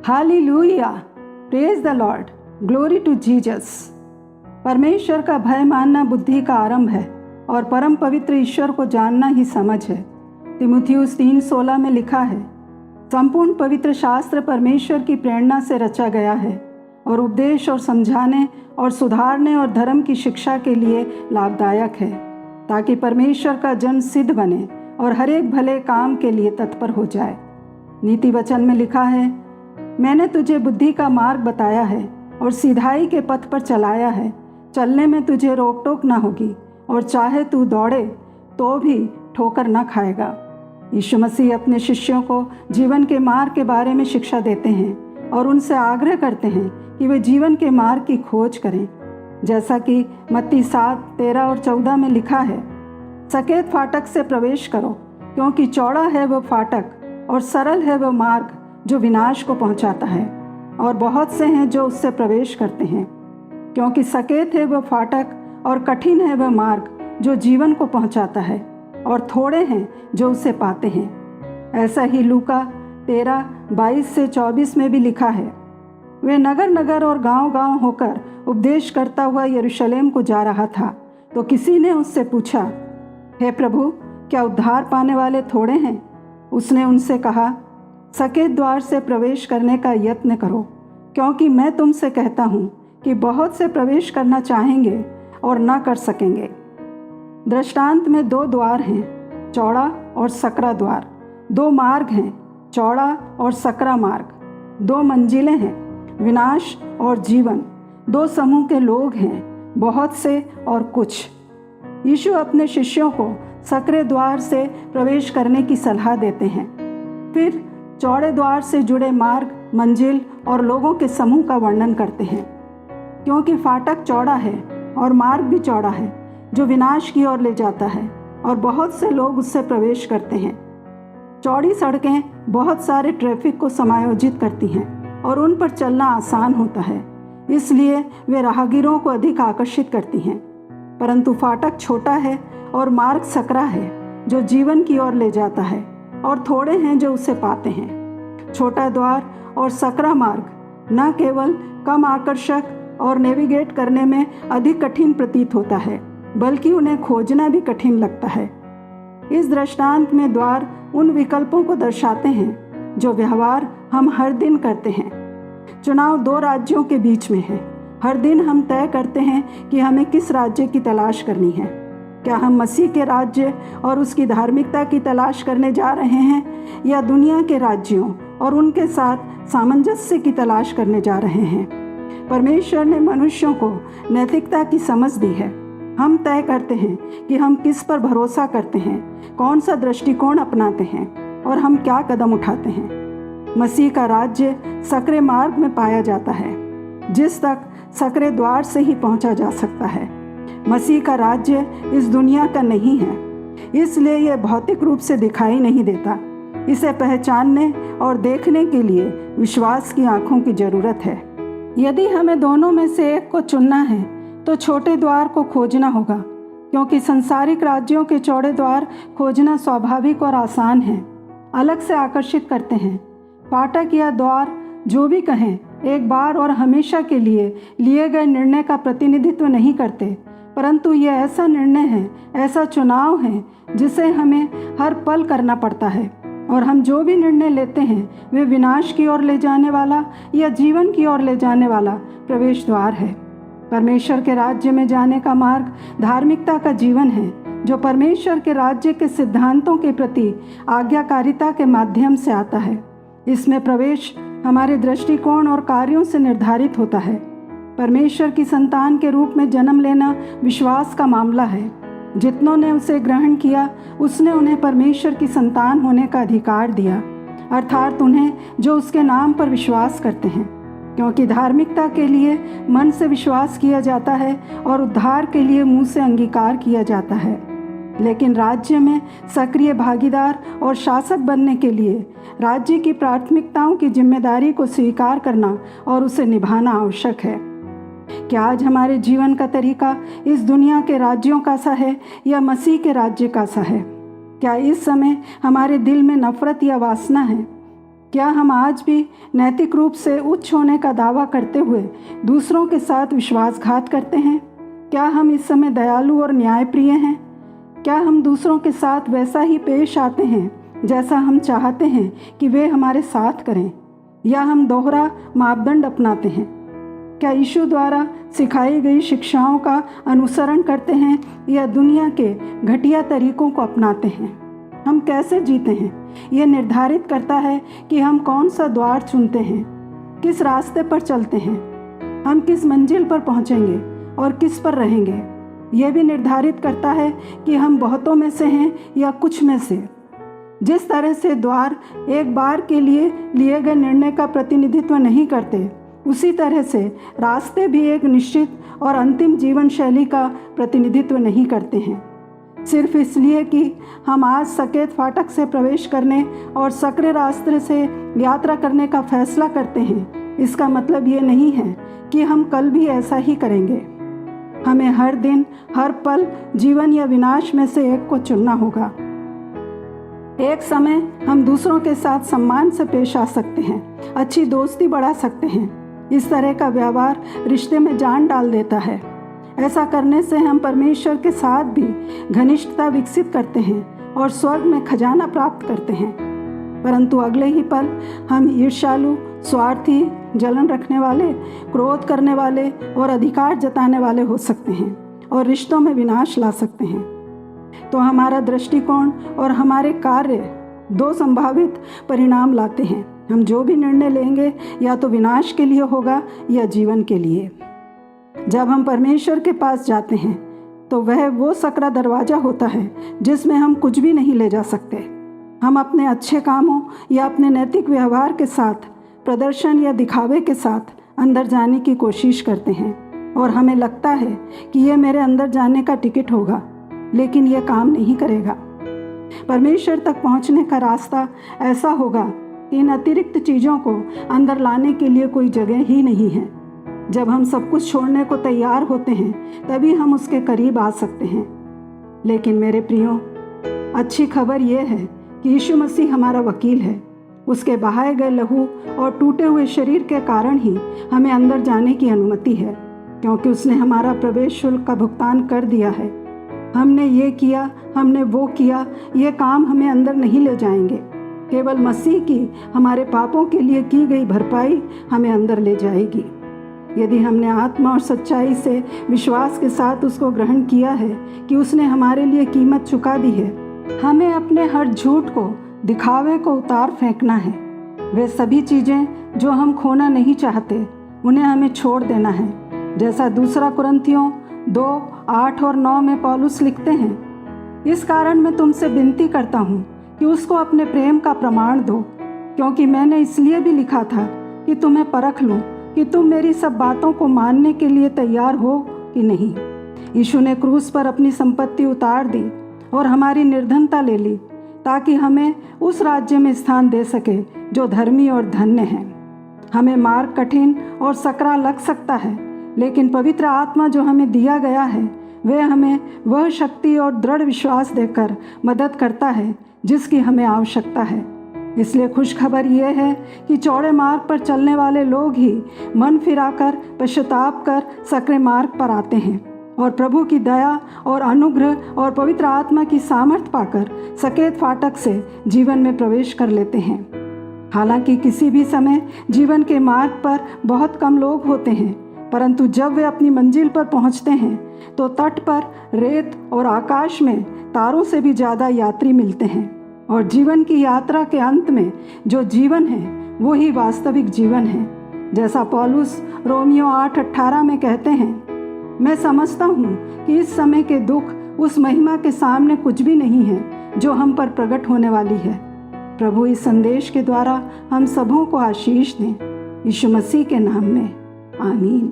Hallelujah, praise the Lord, glory to Jesus. परमेश्वर का भय मानना बुद्धि का आरंभ है और परम पवित्र ईश्वर को जानना ही समझ है। तीमुथियुस 3:16 में लिखा है, संपूर्ण पवित्र शास्त्र परमेश्वर की प्रेरणा से रचा गया है और उपदेश और समझाने और सुधारने और धर्म की शिक्षा के लिए लाभदायक है, ताकि परमेश्वर का जन सिद्ध बने और हर एक भले काम के लिए तत्पर हो जाए। नीति वचन में लिखा है, मैंने तुझे बुद्धि का मार्ग बताया है और सीधाई के पथ पर चलाया है। चलने में तुझे रोक टोक ना होगी और चाहे तू दौड़े तो भी ठोकर ना खाएगा। यीशु मसीह अपने शिष्यों को जीवन के मार्ग के बारे में शिक्षा देते हैं और उनसे आग्रह करते हैं कि वे जीवन के मार्ग की खोज करें। जैसा कि मत्ती 7:13 और 14 में लिखा है, सकेत फाटक से प्रवेश करो, क्योंकि चौड़ा है वह फाटक और सरल है वह मार्ग जो विनाश को पहुंचाता है, और बहुत से हैं जो उससे प्रवेश करते हैं। क्योंकि सकेत है वह फाटक और कठिन है वह मार्ग जो जीवन को पहुंचाता है, और थोड़े हैं जो उसे पाते हैं। ऐसा ही लूका 13:22-24 में भी लिखा है, वे नगर नगर और गांव गांव होकर उपदेश करता हुआ यरूशलेम को जा रहा था, तो किसी ने उससे पूछा, हे प्रभु, क्या उद्धार पाने वाले थोड़े हैं? उसने उनसे कहा, सकेत द्वार से प्रवेश करने का यत्न करो, क्योंकि मैं तुमसे कहता हूँ कि बहुत से प्रवेश करना चाहेंगे और ना कर सकेंगे। दृष्टांत में 2 द्वार हैं, चौड़ा और सकरा द्वार। 2 मार्ग हैं, चौड़ा और सकरा मार्ग। 2 मंजिलें हैं, विनाश और जीवन। 2 समूह के लोग हैं, बहुत से और कुछ। यीशु अपने शिष्यों को सकरे द्वार से प्रवेश करने की सलाह देते हैं। फिर चौड़े द्वार से जुड़े मार्ग, मंजिल और लोगों के समूह का वर्णन करते हैं। क्योंकि फाटक चौड़ा है और मार्ग भी चौड़ा है जो विनाश की ओर ले जाता है, और बहुत से लोग उससे प्रवेश करते हैं। चौड़ी सड़कें बहुत सारे ट्रैफिक को समायोजित करती हैं और उन पर चलना आसान होता है, इसलिए वे राहगीरों को अधिक आकर्षित करती हैं। परंतु फाटक छोटा है और मार्ग सकरा है जो जीवन की ओर ले जाता है, और थोड़े हैं जो उसे पाते हैं। छोटा द्वार और सकरा मार्ग न केवल कम आकर्षक और नेविगेट करने में अधिक कठिन प्रतीत होता है, बल्कि उन्हें खोजना भी कठिन लगता है। इस दृष्टांत में द्वार उन विकल्पों को दर्शाते हैं जो व्यवहार हम हर दिन करते हैं। चुनाव 2 राज्यों के बीच में है। हर दिन हम तय करते हैं कि हमें किस राज्य की तलाश करनी है। क्या हम मसीह के राज्य और उसकी धार्मिकता की तलाश करने जा रहे हैं, या दुनिया के राज्यों और उनके साथ सामंजस्य की तलाश करने जा रहे हैं? परमेश्वर ने मनुष्यों को नैतिकता की समझ दी है। हम तय करते हैं कि हम किस पर भरोसा करते हैं, कौन सा दृष्टिकोण अपनाते हैं और हम क्या कदम उठाते हैं। मसीह का राज्य सकरे मार्ग में पाया जाता है, जिस तक सकरे द्वार से ही पहुंचा जा सकता है। मसीह का राज्य इस दुनिया का नहीं है, इसलिए यह भौतिक रूप से दिखाई नहीं देता। इसे पहचानने और देखने के लिए विश्वास की आंखों की जरूरत है। यदि हमें दोनों में से एक को चुनना है तो छोटे द्वार को खोजना होगा, क्योंकि संसारिक राज्यों के चौड़े द्वार खोजना स्वाभाविक और आसान है, अलग से आकर्षित करते हैं। फाटक या द्वार जो भी कहें, एक बार और हमेशा के लिए गए निर्णय का प्रतिनिधित्व नहीं करते, परंतु ये ऐसा निर्णय है, ऐसा चुनाव है जिसे हमें हर पल करना पड़ता है, और हम जो भी निर्णय लेते हैं वे विनाश की ओर ले जाने वाला या जीवन की ओर ले जाने वाला प्रवेश द्वार है। परमेश्वर के राज्य में जाने का मार्ग धार्मिकता का जीवन है, जो परमेश्वर के राज्य के सिद्धांतों के प्रति आज्ञाकारिता के माध्यम से आता है। इसमें प्रवेश हमारे दृष्टिकोण और कार्यों से निर्धारित होता है। परमेश्वर की संतान के रूप में जन्म लेना विश्वास का मामला है। जितनों ने उसे ग्रहण किया, उसने उन्हें परमेश्वर की संतान होने का अधिकार दिया, अर्थात उन्हें जो उसके नाम पर विश्वास करते हैं। क्योंकि धार्मिकता के लिए मन से विश्वास किया जाता है और उद्धार के लिए मुंह से अंगीकार किया जाता है, लेकिन राज्य में सक्रिय भागीदार और शासक बनने के लिए राज्य की प्राथमिकताओं की जिम्मेदारी को स्वीकार करना और उसे निभाना आवश्यक है। क्या आज हमारे जीवन का तरीका इस दुनिया के राज्यों का सा है या मसीह के राज्य का सा है? क्या इस समय हमारे दिल में नफरत या वासना है? क्या हम आज भी नैतिक रूप से उच्च होने का दावा करते हुए दूसरों के साथ विश्वासघात करते हैं? क्या हम इस समय दयालु और न्यायप्रिय हैं? क्या हम दूसरों के साथ वैसा ही पेश आते हैं जैसा हम चाहते हैं कि वे हमारे साथ करें, या हम दोहरा मापदंड अपनाते हैं? क्या यीशु द्वारा सिखाई गई शिक्षाओं का अनुसरण करते हैं या दुनिया के घटिया तरीकों को अपनाते हैं? हम कैसे जीते हैं, ये निर्धारित करता है कि हम कौन सा द्वार चुनते हैं, किस रास्ते पर चलते हैं, हम किस मंजिल पर पहुंचेंगे और किस पर रहेंगे। यह भी निर्धारित करता है कि हम बहुतों में से हैं या कुछ में से। जिस तरह से द्वार एक बार के लिए गए निर्णय का प्रतिनिधित्व नहीं करते, उसी तरह से रास्ते भी एक निश्चित और अंतिम जीवन शैली का प्रतिनिधित्व नहीं करते हैं। सिर्फ इसलिए कि हम आज सकेत फाटक से प्रवेश करने और सकरे रास्ते से यात्रा करने का फैसला करते हैं, इसका मतलब ये नहीं है कि हम कल भी ऐसा ही करेंगे। हमें हर दिन, हर पल जीवन या विनाश में से एक को चुनना होगा। एक समय हम दूसरों के साथ सम्मान से पेश आ सकते हैं, अच्छी दोस्ती बढ़ा सकते हैं। इस तरह का व्यवहार रिश्ते में जान डाल देता है। ऐसा करने से हम परमेश्वर के साथ भी घनिष्ठता विकसित करते हैं और स्वर्ग में खजाना प्राप्त करते हैं। परंतु अगले ही पल हम ईर्ष्यालु, स्वार्थी, जलन रखने वाले, क्रोध करने वाले और अधिकार जताने वाले हो सकते हैं और रिश्तों में विनाश ला सकते हैं। तो हमारा दृष्टिकोण और हमारे कार्य दो संभावित परिणाम लाते हैं। हम जो भी निर्णय लेंगे या तो विनाश के लिए होगा या जीवन के लिए। जब हम परमेश्वर के पास जाते हैं तो वह वो सकरा दरवाज़ा होता है जिसमें हम कुछ भी नहीं ले जा सकते। हम अपने अच्छे कामों या अपने नैतिक व्यवहार के साथ, प्रदर्शन या दिखावे के साथ अंदर जाने की कोशिश करते हैं और हमें लगता है कि यह मेरे अंदर जाने का टिकट होगा, लेकिन यह काम नहीं करेगा। परमेश्वर तक पहुंचने का रास्ता ऐसा होगा कि इन अतिरिक्त चीज़ों को अंदर लाने के लिए कोई जगह ही नहीं है। जब हम सब कुछ छोड़ने को तैयार होते हैं तभी हम उसके करीब आ सकते हैं। लेकिन मेरे प्रियो, अच्छी खबर यह है कि यीशु मसीह हमारा वकील है। उसके बहाए गए लहू और टूटे हुए शरीर के कारण ही हमें अंदर जाने की अनुमति है, क्योंकि उसने हमारा प्रवेश शुल्क का भुगतान कर दिया है। हमने ये किया, हमने वो किया, ये काम हमें अंदर नहीं ले जाएंगे। केवल मसीह की हमारे पापों के लिए की गई भरपाई हमें अंदर ले जाएगी। यदि हमने आत्मा और सच्चाई से विश्वास के साथ उसको ग्रहण किया है कि उसने हमारे लिए कीमत चुका दी है, हमें अपने हर झूठ को, दिखावे को उतार फेंकना है। वे सभी चीज़ें जो हम खोना नहीं चाहते, उन्हें हमें छोड़ देना है। जैसा दूसरा कुरिन्थियों 2:8 और 9 में पौलुस लिखते हैं, इस कारण मैं तुमसे विनती करता हूँ कि उसको अपने प्रेम का प्रमाण दो, क्योंकि मैंने इसलिए भी लिखा था कि तुम्हें परख लूँ कि तुम मेरी सब बातों को मानने के लिए तैयार हो कि नहीं। यीशु ने क्रूस पर अपनी संपत्ति उतार दी और हमारी निर्धनता ले ली, ताकि हमें उस राज्य में स्थान दे सके जो धर्मी और धन्य है। हमें मार्ग कठिन और सकरा लग सकता है, लेकिन पवित्र आत्मा जो हमें दिया गया है, वह हमें वह शक्ति और दृढ़ विश्वास देकर मदद करता है जिसकी हमें आवश्यकता है। इसलिए खुशखबर यह है कि चौड़े मार्ग पर चलने वाले लोग ही मन फिराकर, पश्चाताप कर सकरे मार्ग पर आते हैं और प्रभु की दया और अनुग्रह और पवित्र आत्मा की सामर्थ पाकर सकेत फाटक से जीवन में प्रवेश कर लेते हैं। हालांकि किसी भी समय जीवन के मार्ग पर बहुत कम लोग होते हैं, परंतु जब वे अपनी मंजिल पर पहुंचते हैं तो तट पर रेत और आकाश में तारों से भी ज़्यादा यात्री मिलते हैं। और जीवन की यात्रा के अंत में जो जीवन है वो ही वास्तविक जीवन है। जैसा पौलुस रोमियो 8:18 में कहते हैं, मैं समझता हूँ कि इस समय के दुख उस महिमा के सामने कुछ भी नहीं है जो हम पर प्रकट होने वाली है। प्रभु इस संदेश के द्वारा हम सबों को आशीष दें। यीशु मसीह के नाम में आमीन।